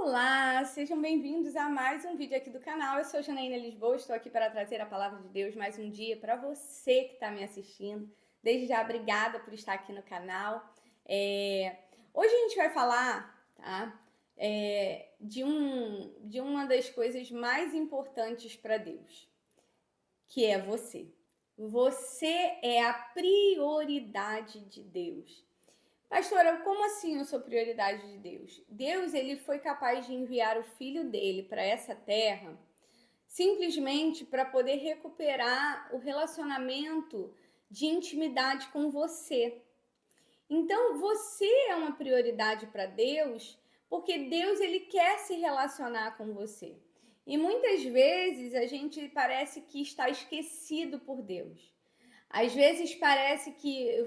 Olá, sejam bem-vindos a mais um vídeo aqui do canal. Eu sou Janaína Lisboa, estou aqui para trazer a palavra de Deus mais um dia para você que está me assistindo. Desde já, obrigada por estar aqui no canal. Hoje a gente vai falar, tá? De uma das coisas mais importantes para Deus, que é você. Você é a prioridade de Deus. Pastora, como assim eu sou prioridade de Deus? Deus, ele foi capaz de enviar o filho dele para essa terra simplesmente para poder recuperar o relacionamento de intimidade com você. Então, você é uma prioridade para Deus, porque Deus, ele quer se relacionar com você. E muitas vezes a gente parece que está esquecido por Deus. Às vezes parece que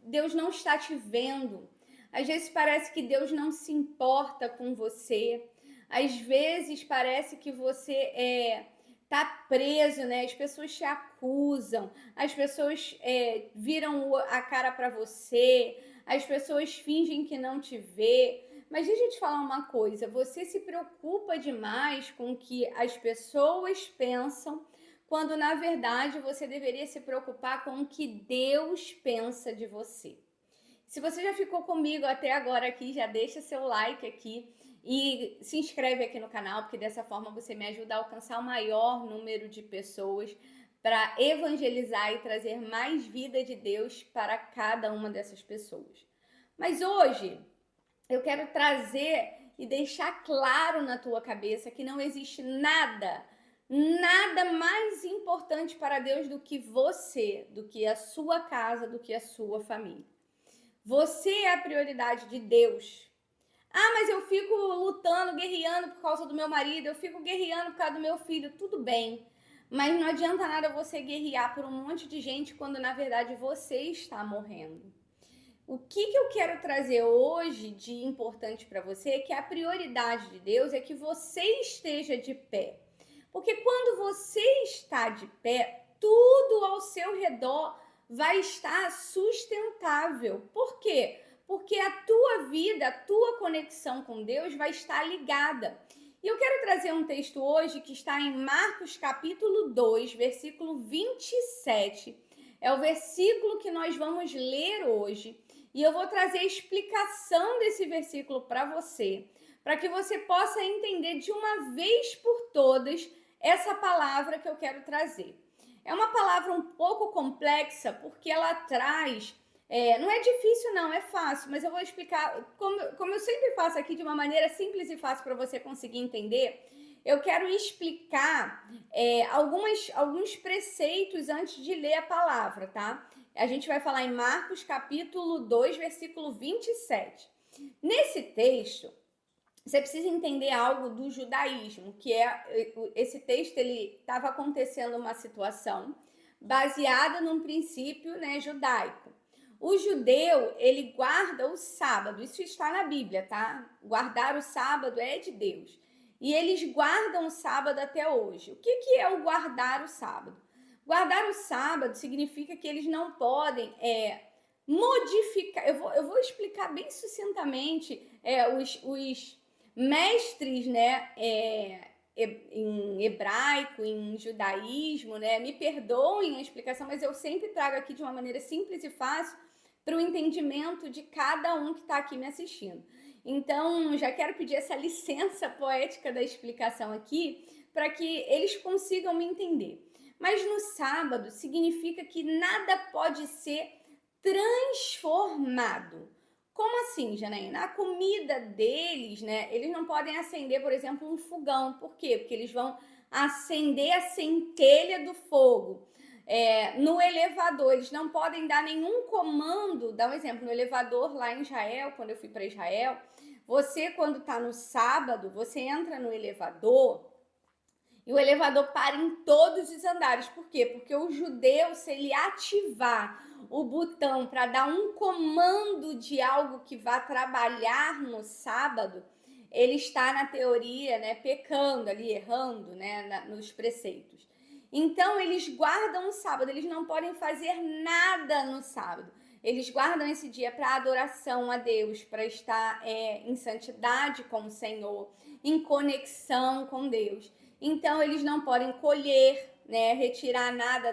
Deus não está te vendo. Às vezes parece que Deus não se importa com você. Às vezes parece que você tá preso, né? As pessoas te acusam, as pessoas viram a cara para você, as pessoas fingem que não te vê. Mas deixa eu te falar uma coisa, você se preocupa demais com o que as pessoas pensam, quando na verdade você deveria se preocupar com o que Deus pensa de você. Se você já ficou comigo até agora aqui, já deixa seu like aqui e se inscreve aqui no canal, porque dessa forma você me ajuda a alcançar o maior número de pessoas para evangelizar e trazer mais vida de Deus para cada uma dessas pessoas. Mas hoje eu quero trazer e deixar claro na tua cabeça que não existe nada mais importante para Deus do que você, do que a sua casa, do que a sua família. Você é a prioridade de Deus. Ah, mas eu fico lutando, guerreando por causa do meu marido, eu fico guerreando por causa do meu filho. Tudo bem, mas não adianta nada você guerrear por um monte de gente quando na verdade você está morrendo. O que eu quero trazer hoje de importante para você é que a prioridade de Deus é que você esteja de pé. Porque quando você está de pé, tudo ao seu redor vai estar sustentável. Por quê? Porque a tua vida, a tua conexão com Deus vai estar ligada. E eu quero trazer um texto hoje que está em Marcos capítulo 2, versículo 27. É o versículo que nós vamos ler hoje. E eu vou trazer a explicação desse versículo para você, para que você possa entender de uma vez por todas essa palavra que eu quero trazer. É uma palavra um pouco complexa, porque ela traz... não é difícil não, é fácil, mas eu vou explicar, como eu sempre faço aqui, de uma maneira simples e fácil para você conseguir entender. Eu quero explicar alguns preceitos antes de ler a palavra, tá? A gente vai falar em Marcos capítulo 2, versículo 27. Nesse texto, você precisa entender algo do judaísmo, que esse texto, ele estava acontecendo uma situação baseada num princípio, né, judaico. O judeu, ele guarda o sábado, isso está na Bíblia, tá? Guardar o sábado é de Deus. E eles guardam o sábado até hoje. O que é o guardar o sábado? Guardar o sábado significa que eles não podem modificar. Eu vou explicar bem sucintamente os mestres, né, em hebraico, em judaísmo, né, me perdoem a explicação, mas eu sempre trago aqui de uma maneira simples e fácil para o entendimento de cada um que está aqui me assistindo. Então, já quero pedir essa licença poética da explicação aqui, para que eles consigam me entender. Mas no sábado significa que nada pode ser transformado. Como assim, Janaína? A comida deles, né? Eles não podem acender, por exemplo, um fogão. Por quê? Porque eles vão acender a centelha do fogo. No elevador, eles não podem dar nenhum comando. Dá um exemplo, no elevador lá em Israel, quando eu fui para Israel, você, quando está no sábado, você entra no elevador e o elevador para em todos os andares. Por quê? Porque o judeu, se ele ativar o botão para dar um comando de algo que vá trabalhar no sábado, ele está, na teoria, né, pecando ali, errando, né, nos preceitos. Então, eles guardam o sábado, eles não podem fazer nada no sábado. Eles guardam esse dia para adoração a Deus, para estar em santidade com o Senhor, em conexão com Deus. Então, eles não podem colher, né, retirar nada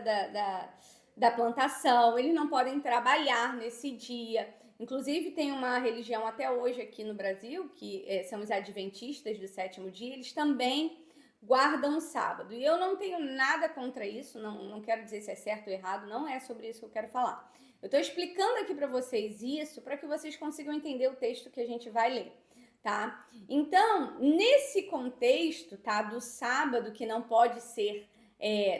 da plantação, eles não podem trabalhar nesse dia. Inclusive, tem uma religião até hoje aqui no Brasil, que são os adventistas do sétimo dia, eles também guardam o sábado. E eu não tenho nada contra isso, não quero dizer se é certo ou errado, não é sobre isso que eu quero falar. Eu estou explicando aqui para vocês isso, para que vocês consigam entender o texto que a gente vai ler, tá? Então, nesse contexto, tá, do sábado que não pode ser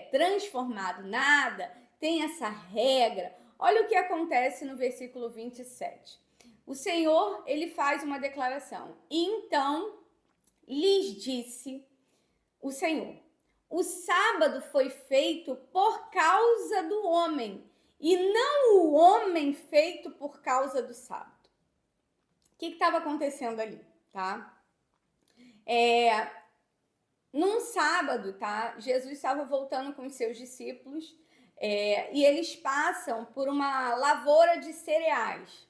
transformado nada, tem essa regra. Olha o que acontece no versículo 27. O Senhor, ele faz uma declaração. Então, lhes disse o Senhor: o sábado foi feito por causa do homem, e não o homem feito por causa do sábado. O que estava acontecendo ali, tá? Num sábado, tá? Jesus estava voltando com os seus discípulos e eles passam por uma lavoura de cereais.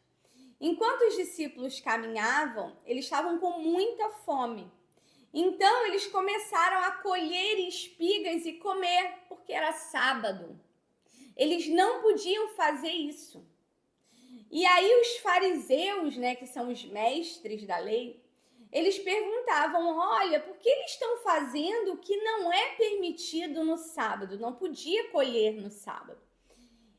Enquanto os discípulos caminhavam, eles estavam com muita fome. Então, eles começaram a colher espigas e comer, porque era sábado. Eles não podiam fazer isso. E aí os fariseus, né, que são os mestres da lei, eles perguntavam, olha, por que eles estão fazendo o que não é permitido no sábado? Não podia colher no sábado.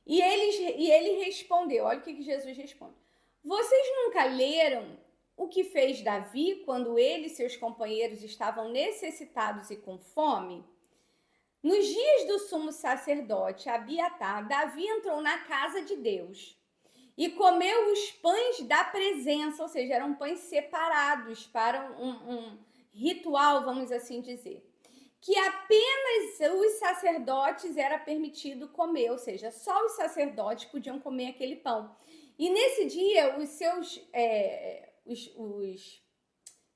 E ele respondeu, olha o que Jesus responde. Vocês nunca leram o que fez Davi quando ele e seus companheiros estavam necessitados e com fome? Nos dias do sumo sacerdote Abiatar, Davi entrou na casa de Deus e comeu os pães da presença, ou seja, eram pães separados para um ritual, vamos assim dizer, que apenas os sacerdotes era permitido comer, ou seja, só os sacerdotes podiam comer aquele pão. E nesse dia, os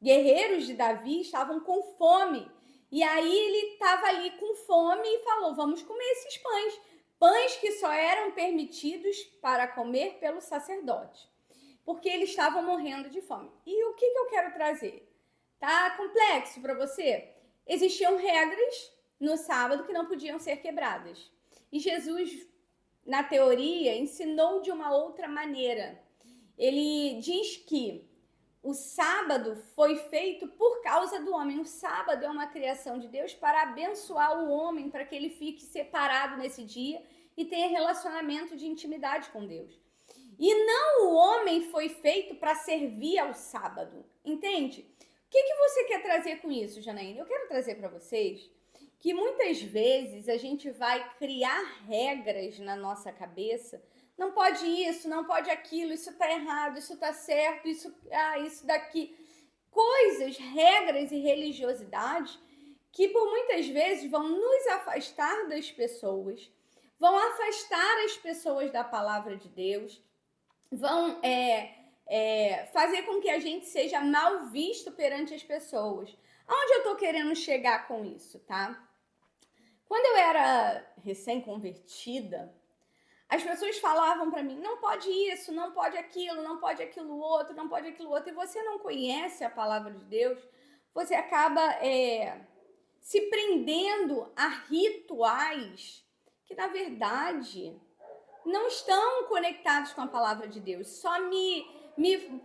guerreiros de Davi estavam com fome. E aí ele estava ali com fome e falou, vamos comer esses pães. Pães que só eram permitidos para comer pelo sacerdote. Porque eles estavam morrendo de fome. E o que eu quero trazer? Tá complexo para você? Existiam regras no sábado que não podiam ser quebradas. E Jesus, na teoria, ensinou de uma outra maneira. Ele diz que o sábado foi feito por causa do homem. O sábado é uma criação de Deus para abençoar o homem, para que ele fique separado nesse dia e tenha relacionamento de intimidade com Deus. E não o homem foi feito para servir ao sábado, entende? O que você quer trazer com isso, Janaína? Eu quero trazer para vocês que muitas vezes a gente vai criar regras na nossa cabeça. Não pode isso, não pode aquilo, isso tá errado, isso tá certo, isso daqui. Coisas, regras e religiosidade que por muitas vezes vão nos afastar das pessoas, vão afastar as pessoas da palavra de Deus, vão fazer com que a gente seja mal visto perante as pessoas. Aonde eu tô querendo chegar com isso, tá? Quando eu era recém-convertida, as pessoas falavam para mim, não pode isso, não pode aquilo, não pode aquilo outro, não pode aquilo outro. E você não conhece a palavra de Deus, você acaba se prendendo a rituais que, na verdade, não estão conectados com a palavra de Deus. Só me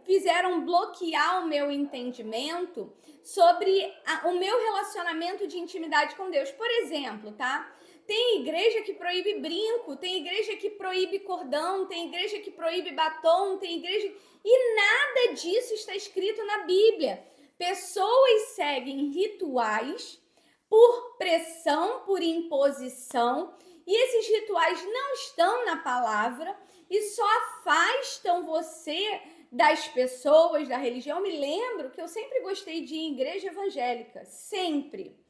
fizeram bloquear o meu entendimento sobre o meu relacionamento de intimidade com Deus. Por exemplo, tá? Tem igreja que proíbe brinco, tem igreja que proíbe cordão, tem igreja que proíbe batom, tem igreja... E nada disso está escrito na Bíblia. Pessoas seguem rituais por pressão, por imposição, e esses rituais não estão na palavra e só afastam você das pessoas, da religião. Eu me lembro que eu sempre gostei de ir em igreja evangélica, sempre.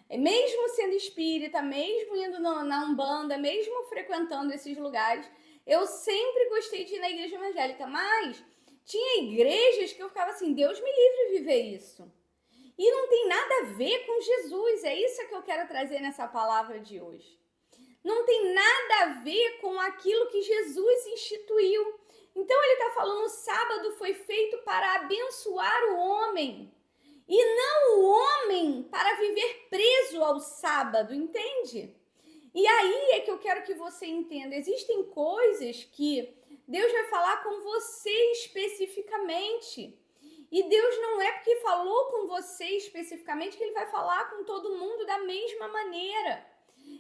Mesmo sendo espírita, mesmo indo na Umbanda, mesmo frequentando esses lugares, eu sempre gostei de ir na igreja evangélica, mas tinha igrejas que eu ficava assim, Deus me livre de viver isso. E não tem nada a ver com Jesus, é isso que eu quero trazer nessa palavra de hoje. não tem nada a ver com aquilo que Jesus instituiu. Então ele está falando, o sábado foi feito para abençoar o homem e não o homem para viver preso ao sábado, entende? E aí é que eu quero que você entenda, existem coisas que Deus vai falar com você especificamente. E Deus não é porque falou com você especificamente que ele vai falar com todo mundo da mesma maneira.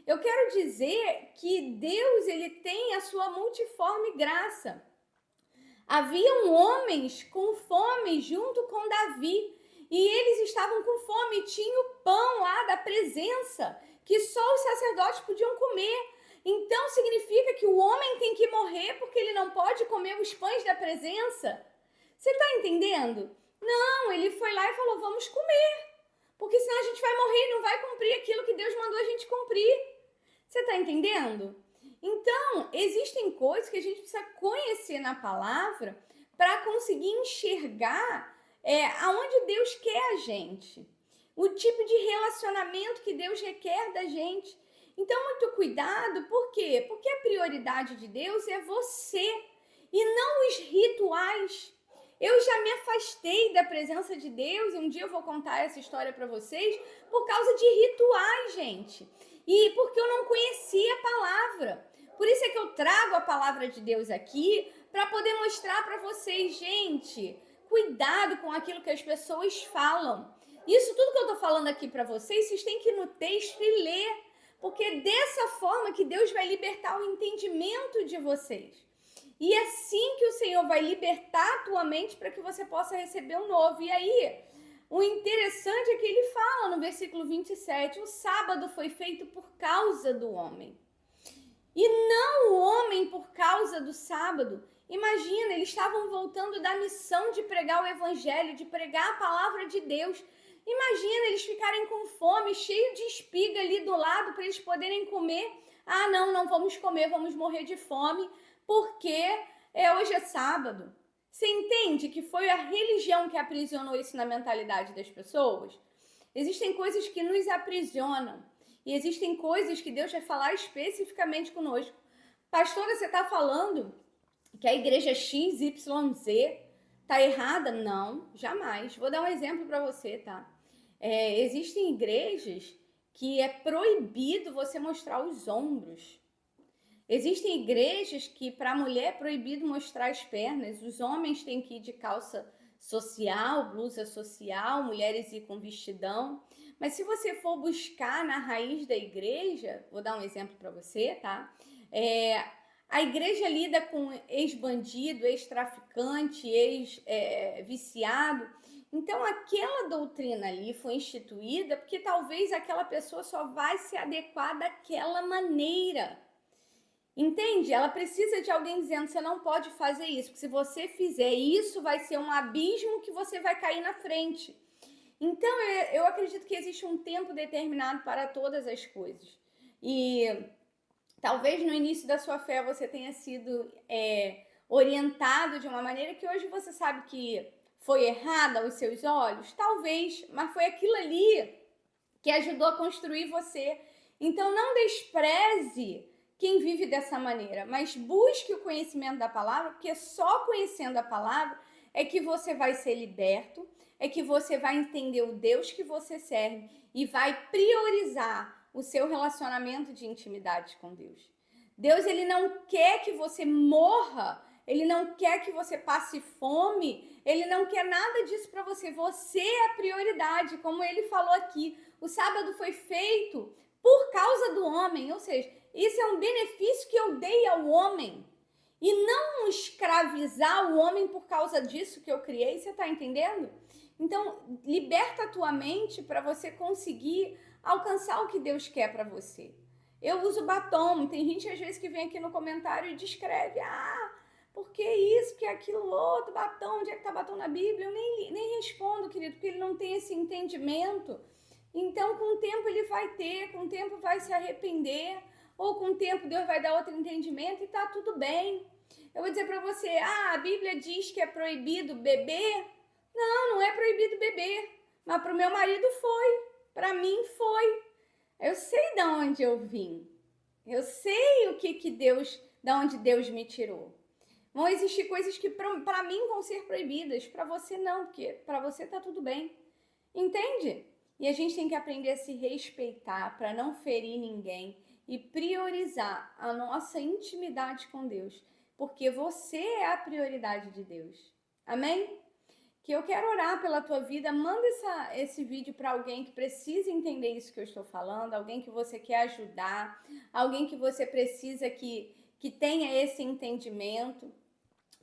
Eu quero dizer que Deus, ele tem a sua multiforme graça. Haviam homens com fome junto com Davi, e eles estavam com fome, tinha o pão lá da presença, que só os sacerdotes podiam comer. Então significa que o homem tem que morrer porque ele não pode comer os pães da presença? Você está entendendo? Não, ele foi lá e falou, vamos comer, porque senão a gente vai morrer e não vai cumprir aquilo que Deus mandou a gente cumprir. Você está entendendo? Então, existem coisas que a gente precisa conhecer na palavra para conseguir enxergar aonde Deus quer a gente, o tipo de relacionamento que Deus requer da gente. Então, muito cuidado, por quê? Porque a prioridade de Deus é você e não os rituais. Eu já me afastei da presença de Deus, e um dia eu vou contar essa história para vocês, por causa de rituais, gente. E porque eu não conhecia a palavra. Por isso é que eu trago a palavra de Deus aqui, para poder mostrar para vocês, gente, cuidado com aquilo que as pessoas falam. Isso tudo que eu estou falando aqui para vocês têm que ir no texto e ler, porque é dessa forma que Deus vai libertar o entendimento de vocês. E é assim que o Senhor vai libertar a tua mente para que você possa receber o novo. E aí, o interessante é que ele fala no versículo 27, o sábado foi feito por causa do homem. E não o homem por causa do sábado. Imagina, eles estavam voltando da missão de pregar o evangelho, de pregar a palavra de Deus. Imagina eles ficarem com fome, cheio de espiga ali do lado para eles poderem comer. Ah, não vamos comer, vamos morrer de fome, porque hoje é sábado. Você entende que foi a religião que aprisionou isso na mentalidade das pessoas? Existem coisas que nos aprisionam. E existem coisas que Deus vai falar especificamente conosco. Pastora, você está falando que a igreja XYZ está errada? Não, jamais. Vou dar um exemplo para você, tá? Existem igrejas que é proibido você mostrar os ombros. Existem igrejas que para a mulher é proibido mostrar as pernas. Os homens têm que ir de calça social, blusa social, mulheres ir com vestidão. Mas se você for buscar na raiz da igreja, vou dar um exemplo para você, tá? A igreja lida com ex-bandido, ex-traficante, ex-viciado. Então, aquela doutrina ali foi instituída porque talvez aquela pessoa só vai se adequar daquela maneira. Entende? Ela precisa de alguém dizendo, você não pode fazer isso, porque se você fizer isso, vai ser um abismo que você vai cair na frente. Então, eu acredito que existe um tempo determinado para todas as coisas. E talvez no início da sua fé você tenha sido orientado de uma maneira que hoje você sabe que foi errada aos seus olhos. Talvez, mas foi aquilo ali que ajudou a construir você. Então, não despreze quem vive dessa maneira, mas busque o conhecimento da palavra, porque só conhecendo a palavra é que você vai ser liberto, é que você vai entender o Deus que você serve e vai priorizar o seu relacionamento de intimidade com Deus. Deus, ele não quer que você morra, ele não quer que você passe fome, ele não quer nada disso para você. Você é a prioridade, como ele falou aqui. O sábado foi feito por causa do homem, ou seja, isso é um benefício que eu dei ao homem. E não escravizar o homem por causa disso que eu criei, você está entendendo? Então, liberta a tua mente para você conseguir alcançar o que Deus quer para você. Eu uso batom, tem gente às vezes que vem aqui no comentário e descreve, por que isso, por que aquilo outro, batom, onde é que está batom na Bíblia? Eu nem respondo, querido, porque ele não tem esse entendimento. Então, com o tempo ele vai ter, com o tempo vai se arrepender, ou com o tempo Deus vai dar outro entendimento e tá tudo bem. Eu vou dizer para você, a Bíblia diz que é proibido beber. Não é proibido beber, mas para o meu marido foi, para mim foi. Eu sei de onde eu vim. Eu sei o que Deus, da onde Deus me tirou. Vão existir coisas que para mim vão ser proibidas, para você não, porque para você tá tudo bem. Entende? E a gente tem que aprender a se respeitar para não ferir ninguém e priorizar a nossa intimidade com Deus, porque você é a prioridade de Deus. Amém? Que eu quero orar pela tua vida. Manda esse vídeo para alguém que precisa entender isso que eu estou falando, alguém que você quer ajudar, alguém que você precisa que tenha esse entendimento,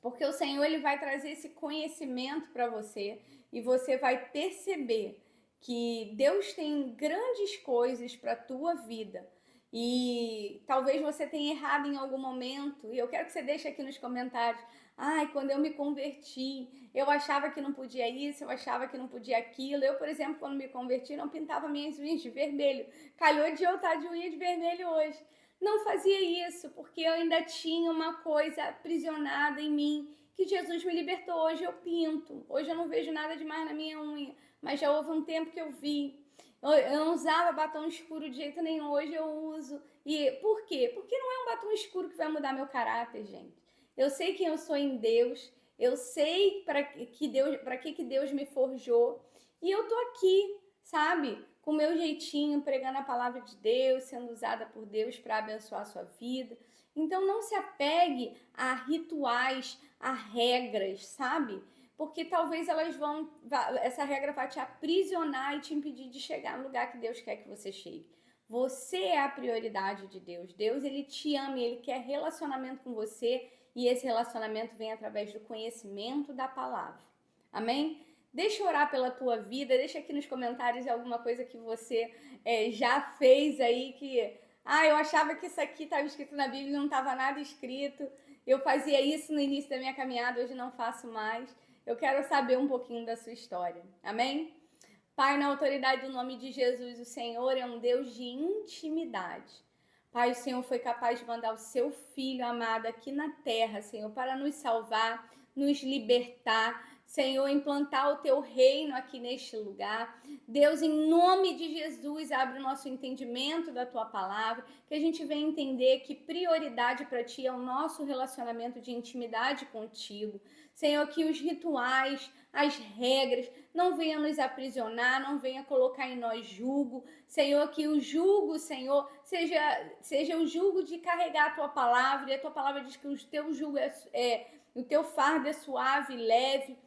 porque o Senhor ele vai trazer esse conhecimento para você e você vai perceber que Deus tem grandes coisas para a tua vida. E talvez você tenha errado em algum momento, e eu quero que você deixe aqui nos comentários. Ai, quando eu me converti, eu achava que não podia isso, eu achava que não podia aquilo. Eu, por exemplo, quando me converti, não pintava minhas unhas de vermelho. Calhou de eu estar de unha de vermelho hoje. Não fazia isso, porque eu ainda tinha uma coisa aprisionada em mim, que Jesus me libertou. Hoje eu pinto, hoje eu não vejo nada demais na minha unha, mas já houve um tempo que eu vi. Eu não usava batom escuro de jeito nenhum, hoje eu uso. E por quê? Porque não é um batom escuro que vai mudar meu caráter, gente. Eu sei quem eu sou em Deus, eu sei para que Deus me forjou, e eu tô aqui, sabe? Com o meu jeitinho, pregando a palavra de Deus, sendo usada por Deus para abençoar a sua vida. Então não se apegue a rituais, a regras, sabe? Porque talvez essa regra vai te aprisionar e te impedir de chegar no lugar que Deus quer que você chegue. Você é a prioridade de Deus. Deus, ele te ama e ele quer relacionamento com você, e esse relacionamento vem através do conhecimento da palavra. Amém? Deixa eu orar pela tua vida, deixa aqui nos comentários alguma coisa que você já fez aí que... eu achava que isso aqui estava escrito na Bíblia e não estava nada escrito. Eu fazia isso no início da minha caminhada, hoje não faço mais. Eu quero saber um pouquinho da sua história. Amém? Pai, na autoridade do nome de Jesus, o Senhor é um Deus de intimidade. Pai, o Senhor foi capaz de mandar o seu Filho amado aqui na terra, Senhor, para nos salvar, nos libertar, Senhor, implantar o teu reino aqui neste lugar. Deus, em nome de Jesus, abre o nosso entendimento da tua palavra, que a gente venha entender que prioridade para ti é o nosso relacionamento de intimidade contigo. Senhor, que os rituais, as regras, não venham nos aprisionar, não venha colocar em nós jugo. Senhor, que o jugo, Senhor, seja o jugo de carregar a tua palavra, e a tua palavra diz que o teu jugo o teu fardo é suave e leve.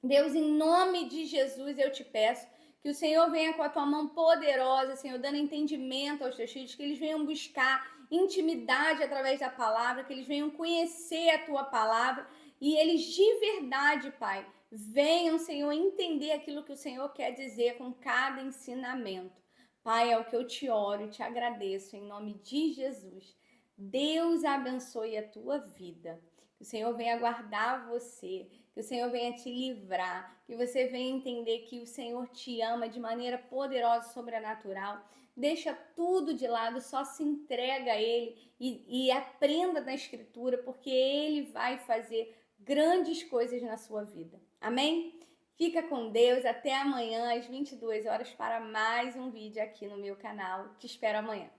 Deus, em nome de Jesus, eu te peço que o Senhor venha com a tua mão poderosa, Senhor, dando entendimento aos teus filhos, que eles venham buscar intimidade através da palavra, que eles venham conhecer a tua palavra, e eles de verdade, Pai, venham, Senhor, entender aquilo que o Senhor quer dizer com cada ensinamento. Pai, é o que eu te oro e te agradeço, em nome de Jesus. Deus abençoe a tua vida. Que o Senhor venha guardar você, que o Senhor venha te livrar, que você venha entender que o Senhor te ama de maneira poderosa, sobrenatural. Deixa tudo de lado, só se entrega a Ele e aprenda na Escritura, porque Ele vai fazer grandes coisas na sua vida. Amém? Fica com Deus, até amanhã às 22 horas para mais um vídeo aqui no meu canal. Te espero amanhã.